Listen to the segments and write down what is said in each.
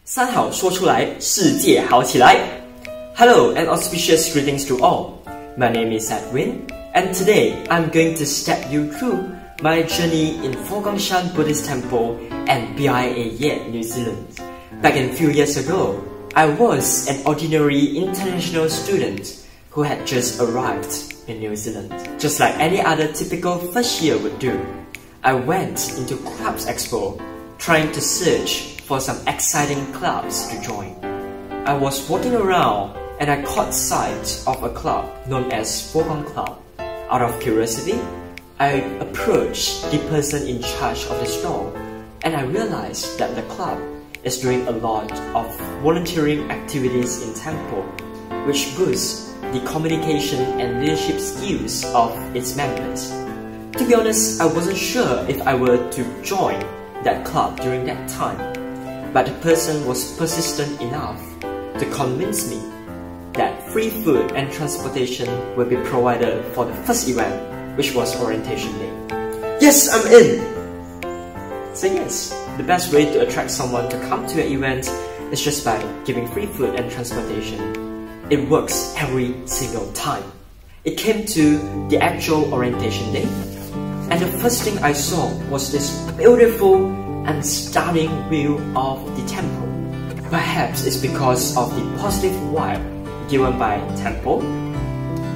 三好说出来，世界好起来。Hello and auspicious greetings to all. My name is Edwin, and today I'm going to step you through my journey in佛光山Buddhist Temple and BIA YAD, New Zealand. Back a few years ago, I was an ordinary international student who had just arrived in New Zealand. Just like any other typical first year would do, I went into Clubs Expo, trying to search for some exciting clubs to join. I was walking around and I caught sight of a club known as佛光Club. Out of curiosity, I approached the person in charge of the store and I realized that the club is doing a lot of volunteering activities in temple, which boosts the communication and leadership skills of its members. To be honest, I wasn't sure if I were to join that club during that time, but the person was persistent enough to convince me that free food and transportation will be provided for the first event, which was orientation day. Yes, I'm in! So yes, the best way to attract someone to come to an event is just by giving free food and transportation. It works every single time. It came to the actual orientation day, and the first thing I saw was this beautiful and stunning view of the temple. Perhaps it's because of the positive vibe given by temple,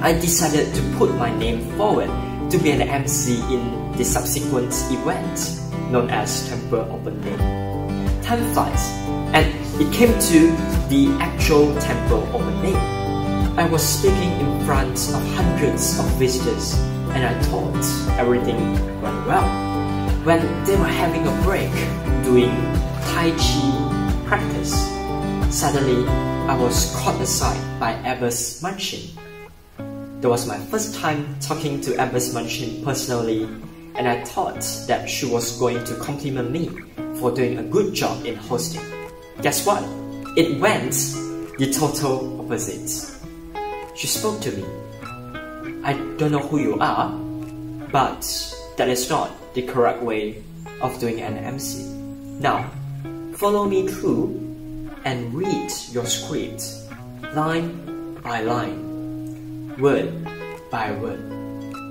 I decided to put my name forward to be an MC in the subsequent event known as Temple Open Day. Time flies, and it came to the actual Temple Open Day. I was speaking in front of hundreds of visitors and I thought everything went well. When they were having a break doing Tai Chi practice, suddenly I was caught aside by Abbas Munchin. That was my first time talking to Abbas Munchin personally, and I thought that she was going to compliment me for doing a good job in hosting. Guess what? It went the total opposite. She spoke to me. I don't know who you are, but that is not the correct way of doing an MC. Now, follow me through and read your script line by line, word by word.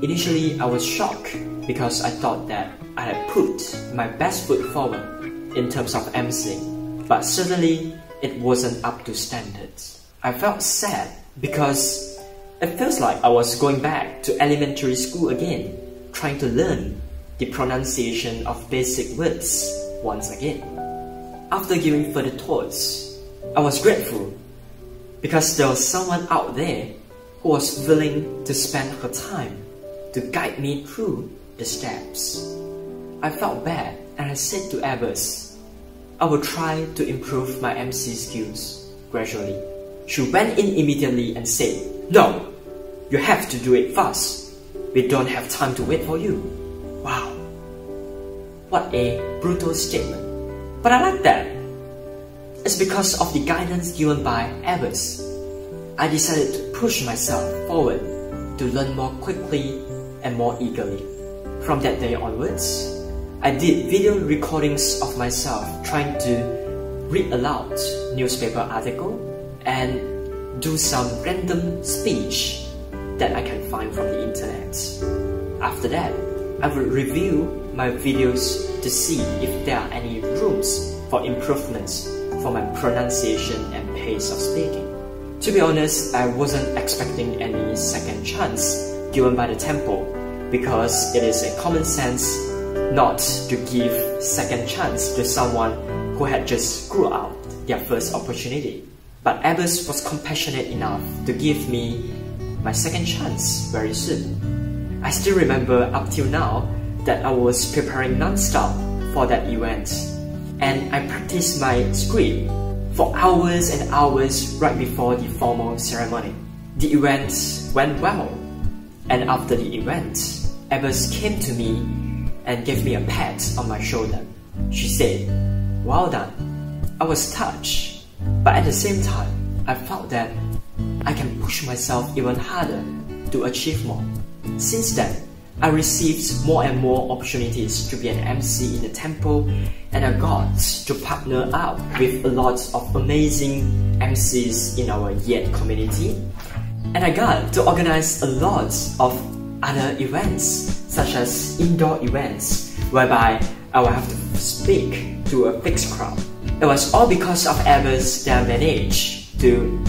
Initially, I was shocked because I thought that I had put my best foot forward in terms of emceeing, but certainly it wasn't up to standards. I felt sad because it feels like I was going back to elementary school again, trying to learn the pronunciation of basic words once again. After giving further thoughts, I was grateful because there was someone out there who was willing to spend her time to guide me through the steps. I felt bad and I said to Abbas, I will try to improve my MC skills gradually. She went in immediately and said, no, you have to do it fast. We don't have time to wait for you. Wow, what a brutal statement. But I like that. It's because of the guidance given by Abbas. I decided to push myself forward to learn more quickly and more eagerly. From that day onwards, I did video recordings of myself trying to read aloud newspaper article and do some random speech that I can find from the internet. After that, I will review my videos to see if there are any rooms for improvements for my pronunciation and pace of speaking. To be honest, I wasn't expecting any second chance given by the temple because it is a common sense not to give second chance to someone who had just screwed out their first opportunity. But Abbas was compassionate enough to give me my second chance very soon. I still remember up till now that I was preparing non-stop for that event, and I practiced my script for hours and hours right before the formal ceremony. The event went well, and after the event, Abbas came to me and gave me a pat on my shoulder. She said, well done. I was touched, but at the same time, I felt that I can push myself even harder to achieve more. Since then, I received more and more opportunities to be an MC in the temple, and I got to partner up with a lot of amazing MCs in our YAD community. And I got to organize a lot of other events, such as indoor events, whereby I will have to speak to a fixed crowd. It was all because of efforts that I managed to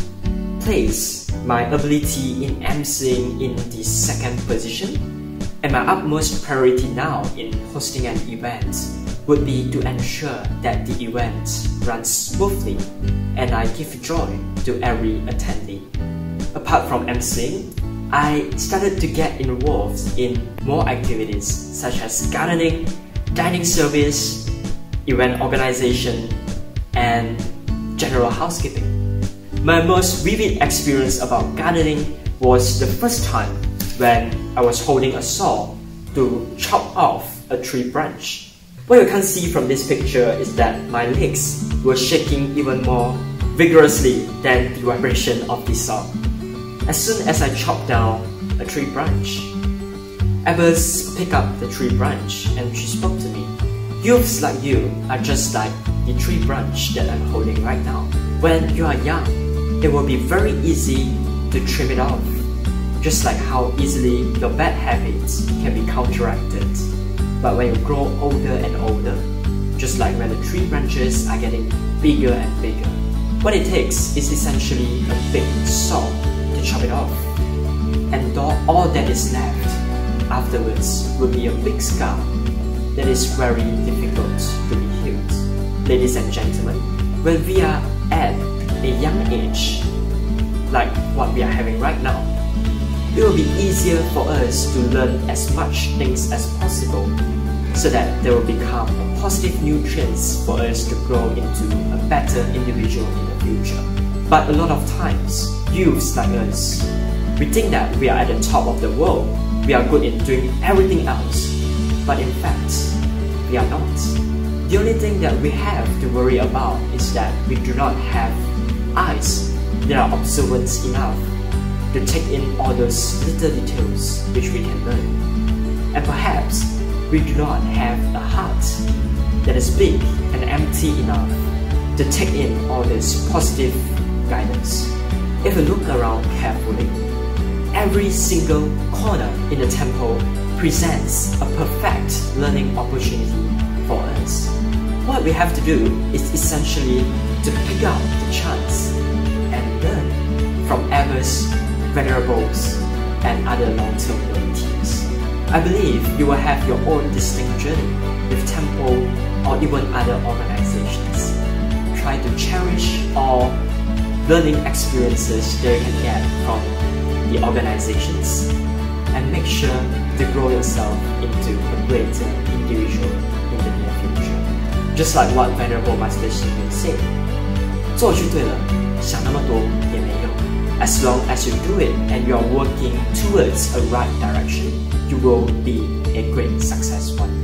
place my ability in MCing in the second position. And my utmost priority now in hosting an event would be to ensure that the event runs smoothly and I give joy to every attendee. Apart from MCing, I started to get involved in more activities such as gardening, dining service, event organization, and general housekeeping. My most vivid experience about gardening was the first time when I was holding a saw to chop off a tree branch. What you can see from this picture is that my legs were shaking even more vigorously than the vibration of the saw. As soon as I chopped down a tree branch, Ebbers picked up the tree branch and she spoke to me. Youths like you are just like the tree branch that I'm holding right now. When you are young, it will be very easy to trim it off, just like how easily your bad habits can be counteracted. But when you grow older and older, just like when the tree branches are getting bigger and bigger, what it takes is essentially a big saw to chop it off. And all that is left afterwards will be a big scar that is very difficult to be healed. Ladies and gentlemen, when we are at a young age, like what we are having right now, it will be easier for us to learn as much things as possible so that there will become a positive nutrients for us to grow into a better individual in the future. But a lot of times, youths like us, we think that we are at the top of the world, we are good in doing everything else, but in fact, we are not. The only thing that we have to worry about is that we do not have eyes that are observant enough to take in all those little details which we can learn. And perhaps we do not have a heart that is big and empty enough to take in all this positive guidance. If you look around carefully, every single corner in the temple presents a perfect learning opportunity for us. What we have to do is essentially to pick up the chance and learn from Evers, venerables, and other long-term devotees. I believe you will have your own distinct journey with temple or even other organizations. Try to cherish all learning experiences that you can get from the organizations and make sure to grow yourself into a greater individual in the near future. Just like what Venerable Master Xing said, 做就对了，想那么多也没用。As long as you do it and you are working towards a right direction, you will be a great success one day.